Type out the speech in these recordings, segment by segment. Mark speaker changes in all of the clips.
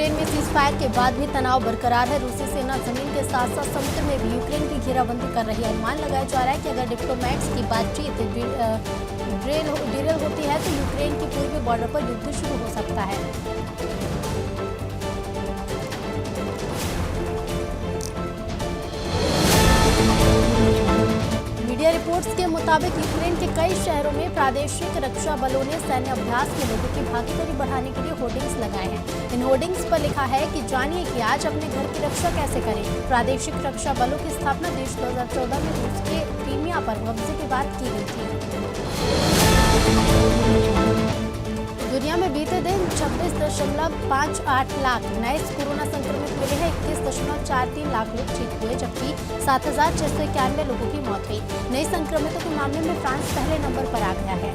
Speaker 1: Ukraine में ceasefire के बाद भी तनाव बरकरार है। रूसी सेना जमीन के साथ साथ समुद्र में भी यूक्रेन की घेराबंदी कर रही है। अनुमान लगाया जा रहा है कि अगर डिप्लोमैट्स की बातचीत डिरेल होती है तो यूक्रेन की पूर्वी बॉर्डर पर युद्ध शुरू हो सकता है। मीडिया रिपोर्ट्स के मुताबिक यूक्रेन के कई शहरों में प्रादेशिक रक्षा बलों ने सैन्य अभ्यास में लोगों की भागीदारी बढ़ाने के लिए होर्डिंग्स लगाए हैं। इन होर्डिंग्स पर लिखा है कि जानिए कि आज अपने घर की रक्षा कैसे करें। प्रादेशिक रक्षा बलों की स्थापना देश 2014 में रूस के क्रीमिया पर कब्जे के बाद की गई थी। दुनिया में बीते दिन 26.58 लाख नए कोरोना संक्रमित मिले हैं। 21.43 लाख लोग ठीक हुए, जबकि 7,691 लोगों की मौत हुई। नए संक्रमितों के मामले में फ्रांस पहले नंबर पर आ गया है।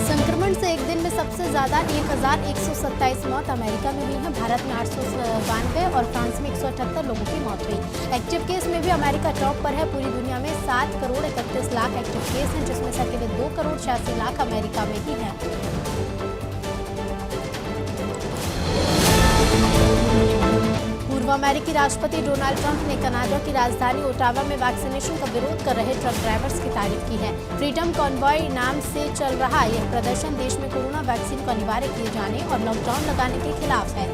Speaker 1: संक्रमण से एक दिन में सबसे ज्यादा 1,127 मौत अमेरिका में हुई है। भारत में 892 और फ्रांस में 178 लोगों की मौत हुई। एक्टिव केस में भी अमेरिका टॉप पर है। पूरी दुनिया में 7 करोड़ 31 लाख एक्टिव केस हैं, जिसमें से अकेले 2 करोड़ 86 लाख अमेरिका में ही हैं। पूर्व अमेरिकी राष्ट्रपति डोनाल्ड ट्रंप ने कनाडा की राजधानी ओटावा में वैक्सीनेशन का विरोध कर रहे ट्रक ड्राइवर्स की तारीफ की है। फ्रीडम कॉन्वॉय नाम से चल रहा यह प्रदर्शन देश में कोरोना वैक्सीन को अनिवार्य किए जाने और लॉकडाउन लगाने के खिलाफ है।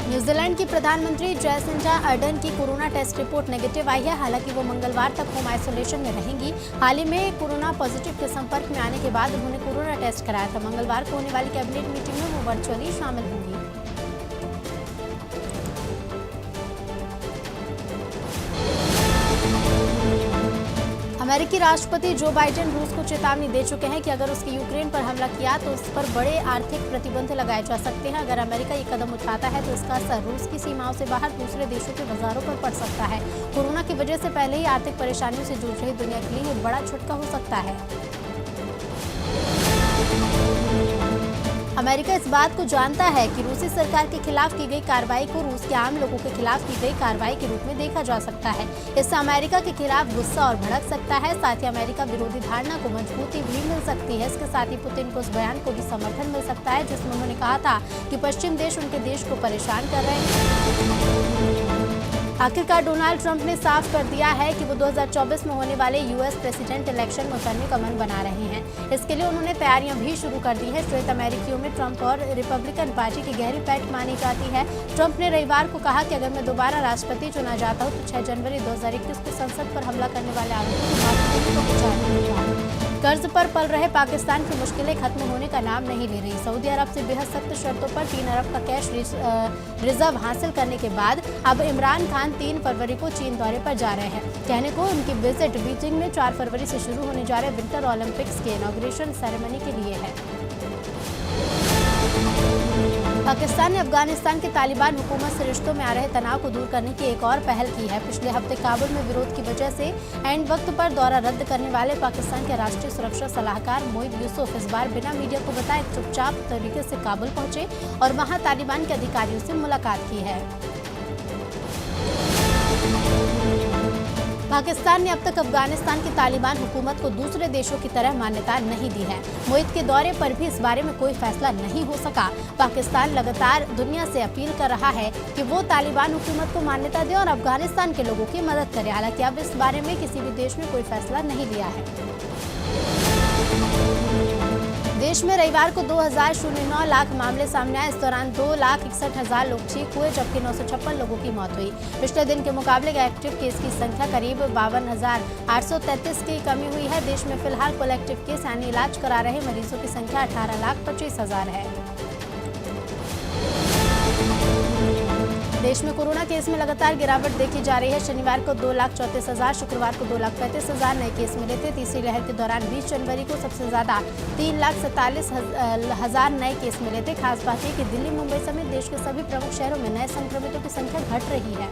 Speaker 1: न्यूजीलैंड की प्रधानमंत्री जैसिंडा अर्डर्न की कोरोना टेस्ट रिपोर्ट नेगेटिव आई है। हालांकि वो मंगलवार तक होम आइसोलेशन में रहेंगी। हाल ही में कोरोना पॉजिटिव के संपर्क में आने के बाद उन्होंने कोरोना टेस्ट कराया था। मंगलवार को होने वाली कैबिनेट मीटिंग में वो वर्चुअली शामिल होंगी। अमेरिकी राष्ट्रपति जो बाइडेन रूस को चेतावनी दे चुके हैं कि अगर उसके यूक्रेन पर हमला किया तो उस पर बड़े आर्थिक प्रतिबंध लगाए जा सकते हैं। अगर अमेरिका ये कदम उठाता है तो इसका असर रूस की सीमाओं से बाहर दूसरे देशों के बाजारों पर पड़ सकता है। कोरोना की वजह से पहले ही आर्थिक परेशानियों से जूझ रही दुनिया के लिए बड़ा झटका हो सकता है। अमेरिका इस बात को जानता है कि रूसी सरकार के खिलाफ की गई कार्रवाई को रूस के आम लोगों के खिलाफ की गई कार्रवाई के रूप में देखा जा सकता है। इससे अमेरिका के खिलाफ गुस्सा और भड़क सकता है। साथ ही अमेरिका विरोधी धारणा को मजबूती भी मिल सकती है। इसके साथ ही पुतिन को उस बयान को भी समर्थन मिल सकता है जिसमें उन्होंने कहा था कि पश्चिम देश उनके देश को परेशान कर रहे हैं। आखिरकार डोनाल्ड ट्रंप ने साफ कर दिया है कि वो 2024 में होने वाले यूएस प्रेसिडेंट इलेक्शन में उतरने का मन बना रहे हैं। इसके लिए उन्होंने तैयारियां भी शुरू कर दी है। श्वेत अमेरिकियों में ट्रंप और रिपब्लिकन पार्टी की गहरी पैठ मानी जाती है। ट्रंप ने रविवार को कहा कि अगर मैं दोबारा राष्ट्रपति चुना जाता हूं तो 6 जनवरी 2021 को संसद पर हमला करने वाले आरोपों को माफी देने को विचार करूंगा। कर्ज पर पल रहे पाकिस्तान की मुश्किलें खत्म होने का नाम नहीं ले रही। सऊदी अरब से बेहद सख्त शर्तों पर 3 अरब का कैश रिजर्व हासिल करने के बाद अब इमरान खान 3 फरवरी को चीन दौरे पर जा रहे हैं। कहने को उनकी विजिट बीजिंग में 4 फरवरी से शुरू होने जा रहे विंटर ओलंपिक्स के इनॉग्रेशन सेरेमनी के लिए है। पाकिस्तान ने अफगानिस्तान के तालिबान हुकूमत से रिश्तों में आ रहे तनाव को दूर करने की एक और पहल की है। पिछले हफ्ते काबुल में विरोध की वजह से एंड वक्त पर दौरा रद्द करने वाले पाकिस्तान के राष्ट्रीय सुरक्षा सलाहकार मोहित यूसुफ इस बार बिना मीडिया को बताए चुपचाप तरीके से काबुल पहुंचे और वहां तालिबान के अधिकारियों से मुलाकात की है। पाकिस्तान ने अब तक अफगानिस्तान की तालिबान हुकूमत को दूसरे देशों की तरह मान्यता नहीं दी है। मोहित के दौरे पर भी इस बारे में कोई फैसला नहीं हो सका। पाकिस्तान लगातार दुनिया से अपील कर रहा है कि वो तालिबान हुकूमत को मान्यता दे और अफगानिस्तान के लोगों की मदद करे। हालांकि अब इस बारे में किसी भी देश ने कोई फैसला नहीं लिया है। देश में रविवार को 2,009 लाख मामले सामने आए। इस दौरान 2,61,000 लोग ठीक हुए, जबकि 956 लोगों की मौत हुई। पिछले दिन के मुकाबले एक्टिव केस की संख्या करीब 52,833 की कमी हुई है। देश में फिलहाल कुल एक्टिव केस यानी इलाज करा रहे मरीजों की संख्या 18,25,000 है। देश में कोरोना केस में लगातार गिरावट देखी जा रही है। शनिवार को 2,34,000, शुक्रवार को 2,35,000 नए केस मिले थे। तीसरी लहर के दौरान 20 जनवरी को सबसे ज्यादा 3,47,000 नए केस मिले थे। खास बात है कि दिल्ली, मुंबई समेत देश के सभी प्रमुख शहरों में नए संक्रमितों की संख्या घट रही है।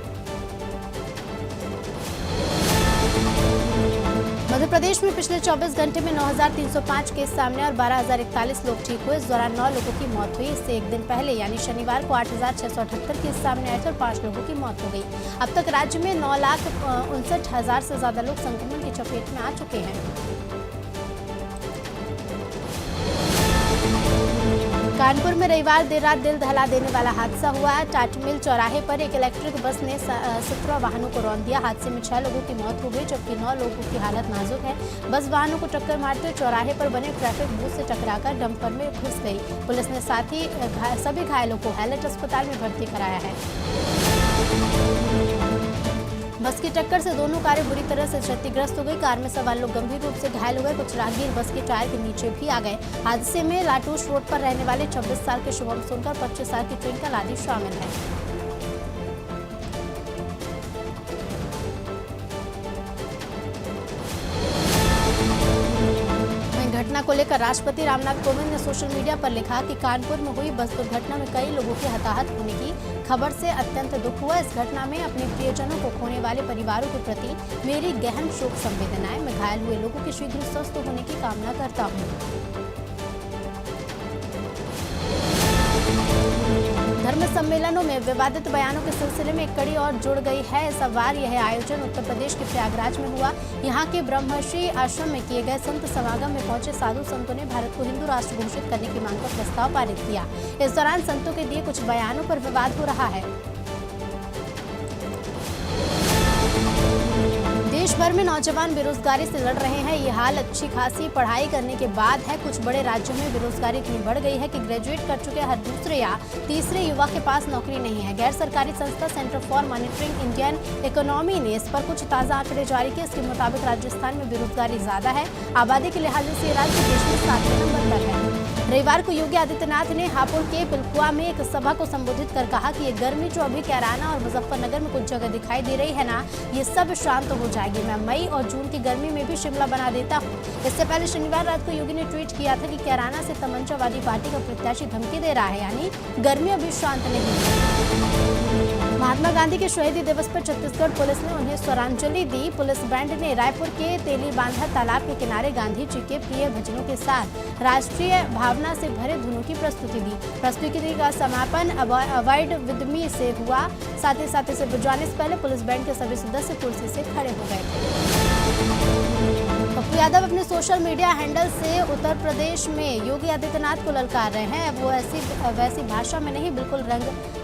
Speaker 1: मध्य प्रदेश में पिछले 24 घंटे में 9,305 केस सामने और 12,041 लोग ठीक हुए। इस दौरान 9 लोगों की मौत हुई। इससे एक दिन पहले यानी शनिवार को 8,678 केस सामने आए थे और 5 लोगों की मौत हो गई। अब तक राज्य में 9,59,000 से ज्यादा लोग संक्रमण की चपेट में आ चुके हैं। कानपुर में रविवार देर रात दिल दहला देने वाला हादसा हुआ है। टाटमिल चौराहे पर एक इलेक्ट्रिक बस ने 17 वाहनों को रौंद दिया। हादसे में 6 लोगों की मौत हो गई, जबकि 9 लोगों की हालत नाजुक है। बस वाहनों को टक्कर मारते हुए चौराहे पर बने ट्रैफिक बूथ से टकराकर डंपर में घुस गई। पुलिस ने साथ ही सभी घायलों को हैलट अस्पताल में भर्ती कराया है। बस की टक्कर से दोनों कारें बुरी तरह से क्षतिग्रस्त हो गई। कार में सवार लोग गंभीर रूप से घायल हो गए। कुछ राहगीर बस के टायर के नीचे भी आ गए। हादसे में लाटूश रोड पर रहने वाले 26 साल के शुभम सोनकर, 25 साल की ट्विंकल आदि शामिल हैं। घटना को लेकर राष्ट्रपति रामनाथ कोविंद ने सोशल मीडिया पर लिखा कि कानपुर में हुई बस दुर्घटना में कई लोगों के हताहत होने की खबर से अत्यंत दुख हुआ। इस घटना में अपने प्रियजनों को खोने वाले परिवारों के प्रति मेरी गहन शोक संवेदनाएं। मैं घायल हुए लोगों के शीघ्र स्वस्थ होने की कामना करता हूँ। धर्म सम्मेलनों में विवादित बयानों के सिलसिले में एक कड़ी और जुड़ गई है। इस बार यह आयोजन उत्तर प्रदेश के प्रयागराज में हुआ। यहाँ के ब्रह्मश्री आश्रम में किए गए संत समागम में पहुंचे साधु संतों ने भारत को हिंदू राष्ट्र घोषित करने की मांग पर प्रस्ताव पारित किया। इस दौरान संतों के दिए कुछ बयानों पर विवाद हो रहा है। देश भर में नौजवान बेरोजगारी से लड़ रहे हैं। ये हाल अच्छी खासी पढ़ाई करने के बाद है। कुछ बड़े राज्यों में बेरोजगारी इतनी बढ़ गई है कि ग्रेजुएट कर चुके हर दूसरे या तीसरे युवा के पास नौकरी नहीं है। गैर सरकारी संस्था centre for monitoring Indian economy ने इस पर कुछ ताज़ा आंकड़े जारी किए। इसके मुताबिक राजस्थान में बेरोजगारी ज्यादा है। आबादी के लिहाज से ये राज्य देश में 7वें नंबर पर है। रविवार को योगी आदित्यनाथ ने हापुड़ के पिलखुआ में एक सभा को संबोधित कर कहा कि ये गर्मी जो अभी कैराना और मुजफ्फरनगर में कुछ जगह दिखाई दे रही है ना, ये सब शांत हो जाएगी। मैं मई और जून की गर्मी में भी शिमला बना देता हूँ। इससे पहले शनिवार रात को योगी ने ट्वीट किया था कि कैराना से तमंचावादी पार्टी का प्रत्याशी धमकी दे रहा है, यानी गर्मी अभी शांत नहीं है। महात्मा गांधी के शहीदी दिवस पर छत्तीसगढ़ पुलिस ने उन्हें श्रद्धांजलि दी। पुलिस बैंड ने रायपुर के तेलीबांधा तालाब के किनारे गांधी जी के प्रिय भजनों के साथ राष्ट्रीय भावना से भरे धुनों की प्रस्तुति दी। प्रस्तुति का समापन अवॉइड विद मी से हुआ। साथ ही इसे बजाने से पहले पुलिस बैंड के सभी सदस्य कुर्सी से खड़े हो गए थे। पप्पू यादव अपने सोशल मीडिया हैंडल से उत्तर प्रदेश में योगी आदित्यनाथ को ललकार रहे हैं। वो वैसी भाषा में नहीं, बिल्कुल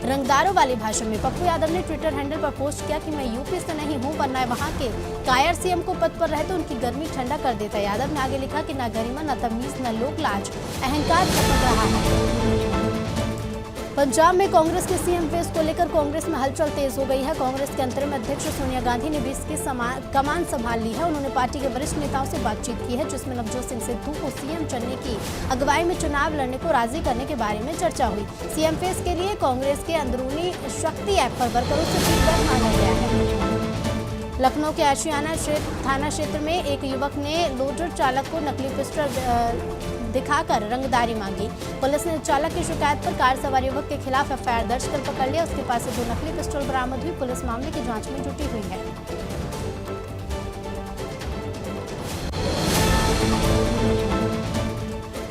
Speaker 1: रंगदारों वाली भाषा में। पप्पू यादव ने ट्विटर हैंडल पर पोस्ट किया कि मैं यूपी से नहीं हूं, वरना वहां के कायर सीएम को पद पर रहते उनकी गर्मी ठंडा कर देता। यादव ने आगे लिखा कि न गरिमा, न तमीज, न लोक लाज, अहंकार चमक रहा है। पंजाब में कांग्रेस के सीएम फेस को लेकर कांग्रेस में हलचल तेज हो गई है। कांग्रेस के अंतरिम अध्यक्ष सोनिया गांधी ने भी इसकी कमान संभाल ली है। उन्होंने पार्टी के वरिष्ठ नेताओं से बातचीत की है, जिसमें नवजोत सिंह सिद्धू को सीएम चुनने की अगुवाई में चुनाव लड़ने को राजी करने के बारे में चर्चा हुई। सीएम फेस के लिए कांग्रेस के अंदरूनी शक्ति ऐप पर वर्करों से फीडबैक मांगा गया है। लखनऊ के आशियाना थाना क्षेत्र में एक युवक ने लोडर चालक को नकली पिस्टल दिखाकर रंगदारी मांगी। पुलिस ने चालक की शिकायत पर कार सवार युवक के खिलाफ एफआईआर दर्ज कर पकड़ लिया। उसके पास से 2 नकली पिस्टल बरामद हुई। पुलिस मामले की जांच में जुटी हुई है।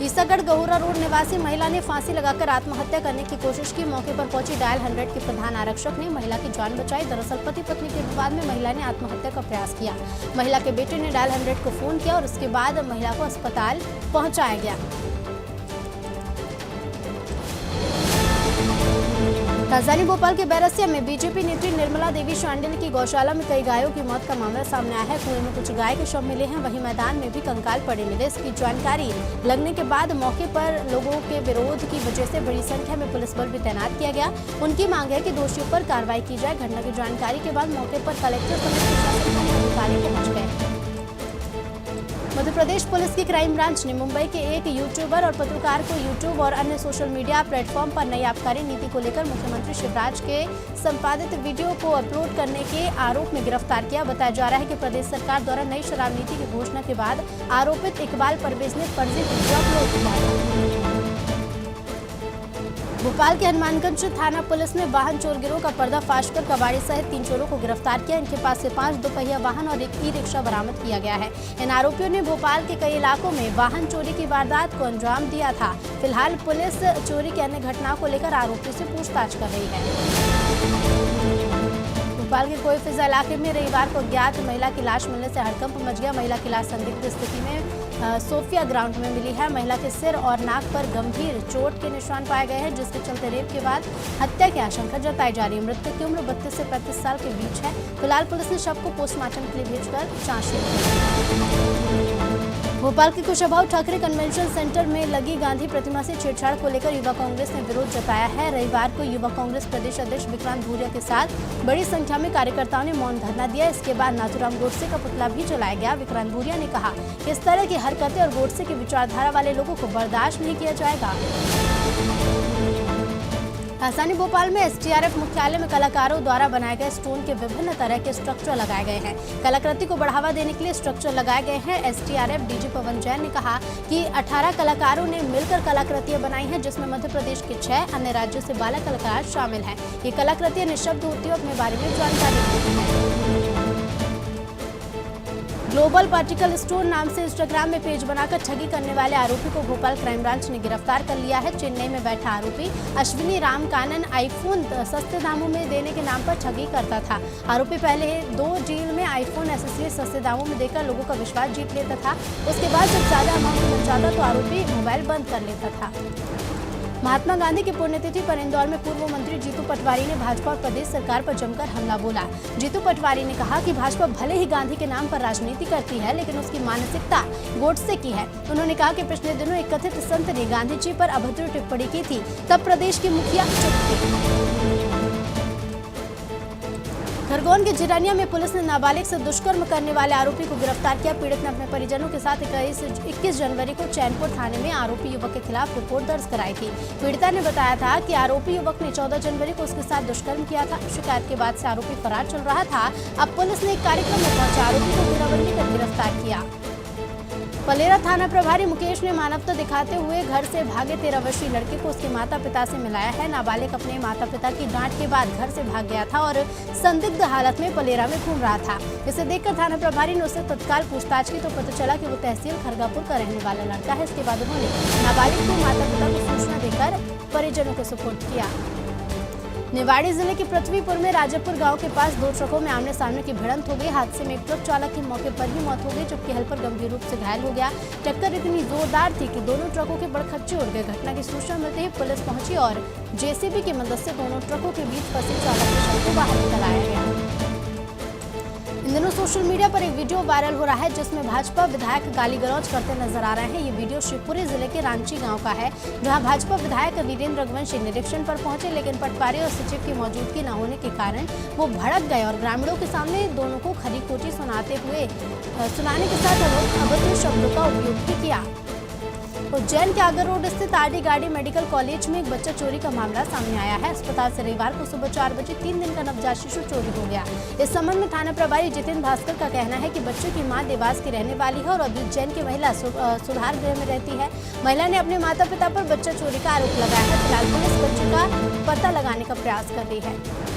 Speaker 1: ईसागढ़ गहुरा रोड निवासी महिला ने फांसी लगाकर आत्महत्या करने की कोशिश की। मौके पर पहुंची डायल 100 के प्रधान आरक्षक ने महिला की जान बचाई। दरअसल पति पत्नी के विवाद में महिला ने आत्महत्या का प्रयास किया। महिला के बेटे ने डायल 100 को फोन किया और उसके बाद महिला को अस्पताल पहुंचाया गया। राजधानी भोपाल के बैरसिया में बीजेपी नेत्री निर्मला देवी शांडिल की गौशाला में कई गायों की मौत का मामला सामने आया है। कुएं में कुछ गाय के शव मिले हैं, वहीं मैदान में भी कंकाल पड़े मिले। इसकी जानकारी लगने के बाद मौके पर लोगों के विरोध की वजह से बड़ी संख्या में पुलिस बल भी तैनात किया गया। उनकी मांग है कि दोषियों पर कार्रवाई की जाए। घटना की जानकारी के बाद मौके पर कलेक्टर समेत प्रशासन के अधिकारी पहुंच गए। मध्य प्रदेश पुलिस की क्राइम ब्रांच ने मुंबई के एक यूट्यूबर और पत्रकार को यूट्यूब और अन्य सोशल मीडिया प्लेटफॉर्म पर नई आबकारी नीति को लेकर मुख्यमंत्री शिवराज के संपादित वीडियो को अपलोड करने के आरोप में गिरफ्तार किया। बताया जा रहा है कि प्रदेश सरकार द्वारा नई शराब नीति की घोषणा के बाद आरोपित इकबाल परवेज ने फर्जी वीडियो अपलोड किया था। भोपाल के हनुमानगंज थाना पुलिस ने वाहन चोर गिरोह का पर्दाफाश कर कबाड़ी सहित 3 चोरों को गिरफ्तार किया। इनके पास से 5 दोपहिया वाहन और एक ई-रिक्शा बरामद किया गया है। इन आरोपियों ने भोपाल के कई इलाकों में वाहन चोरी की वारदात को अंजाम दिया था। फिलहाल पुलिस चोरी की अन्य घटनाओं को लेकर आरोपियों से पूछताछ कर रही है। भोपाल के कोई फिजा इलाके में रविवार को अज्ञात महिला की लाश मिलने से हड़कंप मच गया। महिला की लाश संदिग्ध स्थिति में सोफिया ग्राउंड में मिली है। महिला के सिर और नाक पर गंभीर चोट के निशान पाए गए हैं, जिसके चलते रेप के बाद हत्या की आशंका जताई जा रही है। मृतक की उम्र 32 से 35 साल के बीच है। फिलहाल पुलिस ने शव को पोस्टमार्टम के लिए भेजकर जांच शुरू की। भोपाल के कुशाभाऊ ठाकरे कन्वेंशन सेंटर में लगी गांधी प्रतिमा से छेड़छाड़ को लेकर युवा कांग्रेस ने विरोध जताया है। रविवार को युवा कांग्रेस प्रदेश अध्यक्ष विक्रांत भूरिया के साथ बड़ी संख्या में कार्यकर्ताओं ने मौन धरना दिया। इसके बाद नाथूराम गोडसे का पुतला भी जलाया गया। विक्रांत भूरिया ने कहा कि इस तरह की हरकतें और गोडसे की विचारधारा वाले लोगों को बर्दाश्त नहीं किया जाएगा। राजधानी भोपाल में एसटीआरएफ मुख्यालय में कलाकारों द्वारा बनाए गए स्टोन के विभिन्न तरह के स्ट्रक्चर लगाए गए हैं। कलाकृति को बढ़ावा देने के लिए स्ट्रक्चर लगाए गए हैं। एसटीआरएफ डीजी पवन जैन ने कहा कि 18 कलाकारों ने मिलकर कलाकृतियां बनाई हैं, जिसमें मध्य प्रदेश के 6 अन्य राज्यों से 12 कलाकार शामिल हैं। ये कलाकृतियां निःशब्द होती है, अपने बारे में जानकारी देती हैं। ग्लोबल पार्टिकल स्टोर नाम से इंस्टाग्राम में पेज बनाकर ठगी करने वाले आरोपी को भोपाल क्राइम ब्रांच ने गिरफ्तार कर लिया है। चेन्नई में बैठा आरोपी अश्विनी रामकानन आईफोन सस्ते दामों में देने के नाम पर ठगी करता था। आरोपी पहले 2 डील में आईफोन एसेसरीज सस्ते दामों में देकर लोगों का विश्वास जीत लेता था। उसके बाद जब ज्यादा अमाउंट मिल जाता तो आरोपी मोबाइल बंद कर लेता था। महात्मा गांधी की पुण्यतिथि पर इंदौर में पूर्व मंत्री जीतू पटवारी ने भाजपा और प्रदेश सरकार पर जमकर हमला बोला। जीतू पटवारी ने कहा कि भाजपा भले ही गांधी के नाम पर राजनीति करती है, लेकिन उसकी मानसिकता गोडसे की है। उन्होंने कहा कि पिछले दिनों एक कथित संत ने गांधी जी पर अभद्र टिप्पणी की थी, तब प्रदेश की मुखिया चुप थी। खरगोन के जिरानिया में पुलिस ने नाबालिग से दुष्कर्म करने वाले आरोपी को गिरफ्तार किया। पीड़ित ने अपने परिजनों के साथ 21 जनवरी को चैनपुर थाने में आरोपी युवक के खिलाफ रिपोर्ट दर्ज कराई थी। पीड़िता ने बताया था कि आरोपी युवक ने 14 जनवरी को उसके साथ दुष्कर्म किया था। शिकायत के बाद से आरोपी फरार चल रहा था। अब पुलिस ने एक कार्यक्रम में पहुंचे आरोपी को घेराबंदी कर गिरफ्तार किया। पलेरा थाना प्रभारी मुकेश ने मानवता दिखाते हुए घर से भागे 13 वर्षीय लड़के को उसके माता पिता से मिलाया है। नाबालिग अपने माता पिता की डांट के बाद घर से भाग गया था और संदिग्ध हालत में पलेरा में घूम रहा था। इसे देखकर थाना प्रभारी ने उससे तत्काल पूछताछ की तो पता चला कि वो तहसील खरगापुर का रहने वाला लड़का है। इसके बाद उन्होंने नाबालिग को माता पिता को सूचना देकर परिजनों को सुपुर्द किया। निवाड़ी जिले के पृथ्वीपुर में राजापुर गांव के पास 2 ट्रकों में आमने सामने की भिड़ंत हो गई। हादसे में एक ट्रक चालक की मौके पर ही मौत हो गई, जबकि हेल्पर गंभीर रूप से घायल हो गया। टक्कर इतनी जोरदार थी कि दोनों ट्रकों के बड़खच्चे उड़ गए। घटना की सूचना मिलते ही पुलिस पहुंची और जेसीबी की मदद से दोनों ट्रकों के बीच फंसे चालक के शव को बाहर निकाला गया। इन दिनों सोशल मीडिया पर एक वीडियो वायरल हो रहा है, जिसमें भाजपा विधायक गाली गलौज करते नजर आ रहे हैं। ये वीडियो शिवपुरी जिले के रांची गांव का है, जहां भाजपा विधायक वीरेंद्र रघुवंशी निरीक्षण पर पहुंचे, लेकिन पटवारी और सचिव की मौजूदगी न होने के कारण वो भड़क गए और ग्रामीणों के सामने दोनों को खरी खोटी सुनाने के साथ अभद्र शब्दों का उपयोग भी किया। उज्जैन के आगर रोड स्थित आरडी गार्डी मेडिकल कॉलेज में एक बच्चा चोरी का मामला सामने आया है। अस्पताल से रविवार को सुबह 4 बजे 3 दिन का नवजात शिशु चोरी हो गया। इस संबंध में थाना प्रभारी जितेंद्र भास्कर का कहना है कि बच्चे की मां देवास की रहने वाली है और अभी उज्जैन की महिला सुधार गृह में रहती है। महिला ने अपने माता पिता पर बच्चा चोरी का आरोप लगाया है। फिलहाल पुलिस बच्चे का पता लगाने का प्रयास कर रही है।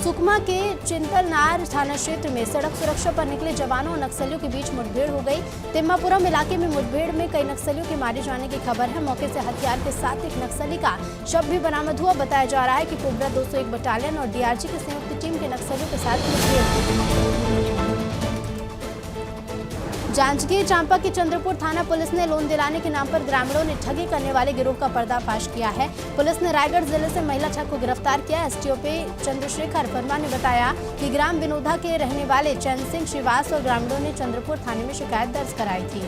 Speaker 1: सुकमा के चिंतलनार थाना क्षेत्र में सड़क सुरक्षा पर निकले जवानों और नक्सलियों के बीच मुठभेड़ हो गई। तिम्मापुरम इलाके में मुठभेड़ में कई नक्सलियों के मारे जाने की खबर है। मौके से हथियार के साथ एक नक्सली का शव भी बरामद हुआ। बताया जा रहा है कि कोबरा 201 बटालियन और डीआरजी की संयुक्त टीम के नक्सलियों के साथ मुठभेड़। जांजगीर चांपा की चंद्रपुर थाना पुलिस ने लोन दिलाने के नाम पर ग्रामीणों ने ठगी करने वाले गिरोह का पर्दाफाश किया है। पुलिस ने रायगढ़ जिले से महिला ठग को गिरफ्तार किया। एसटीओपी चंद्रशेखर वर्मा ने बताया कि ग्राम विनोदा के रहने वाले चंद सिंह श्रीवास और ग्रामीणों ने चंद्रपुर थाने में शिकायत दर्ज कराई थी।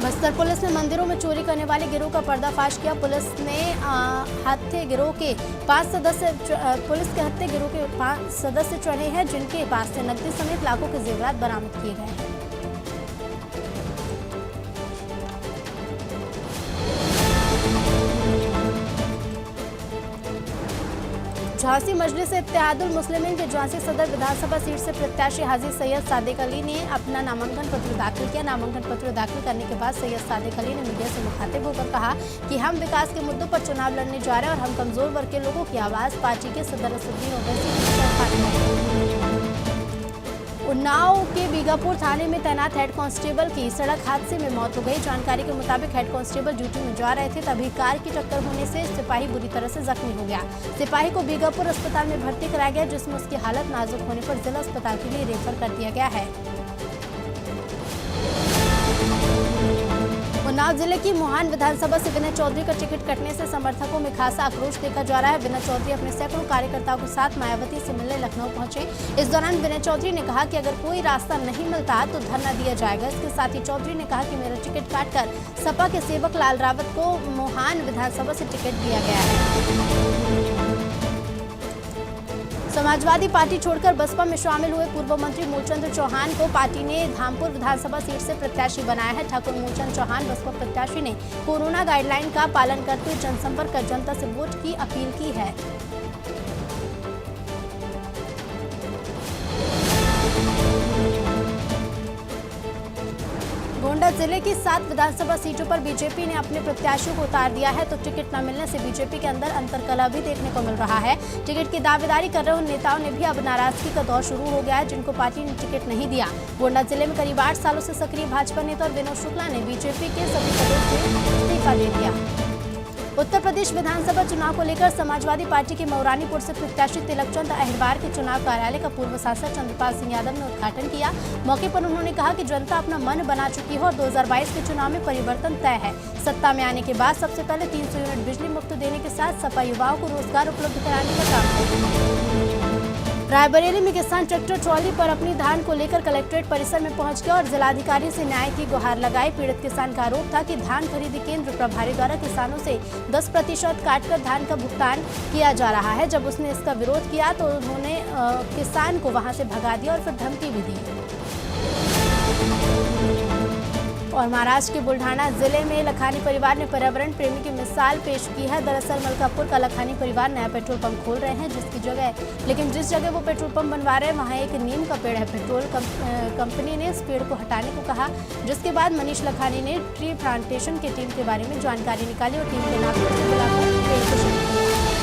Speaker 1: बस्तर पुलिस ने मंदिरों में चोरी करने वाले गिरोह का पर्दाफाश किया। पुलिस के हत्या गिरोह के 5 सदस्य चढ़े हैं, जिनके पास से नकदी समेत लाखों के जेवरात बरामद किए गए हैं। झांसी मजलिस इत्तेहादुल मुस्लिमीन के झांसी सदर विधानसभा सीट से प्रत्याशी हाजी सैयद सादिक अली ने अपना नामांकन पत्र दाखिल किया। नामांकन पत्र दाखिल करने के बाद सैयद सादिक अली ने मीडिया से मुखातिब होकर कहा कि हम विकास के मुद्दों पर चुनाव लड़ने जा रहे हैं और हम कमजोर वर्ग के लोगों की आवाज पार्टी के सदर असदुद्दीन ओवैसी। उन्नाव के बीगापुर थाने में तैनात हेड कांस्टेबल की सड़क हादसे में मौत हो गई। जानकारी के मुताबिक हेड कांस्टेबल ड्यूटी में जा रहे थे, तभी कार की टक्कर होने से सिपाही बुरी तरह से जख्मी हो गया। सिपाही को बीगापुर अस्पताल में भर्ती कराया गया, जिसमें उसकी हालत नाजुक होने पर जिला अस्पताल के लिए रेफर कर दिया गया है। उन्नाव जिले की मोहान विधानसभा से विनय चौधरी का टिकट कटने से समर्थकों में खासा आक्रोश देखा जा रहा है। विनय चौधरी अपने सैकड़ों कार्यकर्ताओं के साथ मायावती से मिलने लखनऊ पहुंचे। इस दौरान विनय चौधरी ने कहा कि अगर कोई रास्ता नहीं मिलता तो धरना दिया जाएगा। इसके साथ ही चौधरी ने कहा कि मेरा टिकट काटकर सपा के सेवक लाल रावत को मोहान विधानसभा से टिकट दिया गया है। समाजवादी पार्टी छोड़कर बसपा में शामिल हुए पूर्व मंत्री मूलचंद चौहान को पार्टी ने धामपुर विधानसभा सीट से प्रत्याशी बनाया है। ठाकुर मूलचंद चौहान बसपा प्रत्याशी ने कोरोना गाइडलाइन का पालन करते हुए जनसंपर्क कर जनता से वोट की अपील की है। गोंडा जिले की 7 विधानसभा सीटों पर बीजेपी ने अपने प्रत्याशियों को उतार दिया है, तो टिकट न मिलने से बीजेपी के अंदर अंतरकलह भी देखने को मिल रहा है। टिकट की दावेदारी कर रहे उन नेताओं ने भी अब नाराजगी का दौर शुरू हो गया है, जिनको पार्टी ने टिकट नहीं दिया। गोंडा जिले में करीब 8 सालों से सक्रिय भाजपा नेता और विनोद शुक्ला ने बीजेपी के सभी पदों से इस्तीफा दे दिया। उत्तर प्रदेश विधानसभा चुनाव को लेकर समाजवादी पार्टी के मऊरानीपुर से प्रत्याशी तिलकचंद अहिरबार के चुनाव कार्यालय का पूर्व सांसद चंद्रपाल सिंह यादव ने उद्घाटन किया। मौके पर उन्होंने कहा कि जनता अपना मन बना चुकी है और 2022 के चुनाव में परिवर्तन तय है। सत्ता में आने के बाद सबसे पहले 300 यूनिट बिजली मुफ्त देने के साथ सपा युवाओं को रोजगार उपलब्ध कराने का काम करेगी। रायबरेली में किसान ट्रैक्टर ट्रॉली पर अपनी धान को लेकर कलेक्ट्रेट परिसर में पहुंच गया और जिलाधिकारी से न्याय की गुहार लगाई। पीड़ित किसान का आरोप था कि धान खरीदी केंद्र प्रभारी द्वारा किसानों से 10% काटकर धान का भुगतान किया जा रहा है। जब उसने इसका विरोध किया तो उन्होंने किसान को वहां से भगा दिया और फिर धमकी भी दी। और महाराष्ट्र के बुल्ढाना जिले में लखानी परिवार ने पर्यावरण प्रेमी की मिसाल पेश की है। दरअसल मलकापुर का लखानी परिवार नया पेट्रोल पंप खोल रहे हैं, जिस जगह वो पेट्रोल पंप बनवा रहे हैं वहाँ एक नीम का पेड़ है। पेट्रोल कंपनी ने इस पेड़ को हटाने को कहा, जिसके बाद मनीष लखानी ने ट्री प्लांटेशन की टीम के बारे में जानकारी निकाली और टीम के नाम से बुलाकर पेड़ को शुरू किया।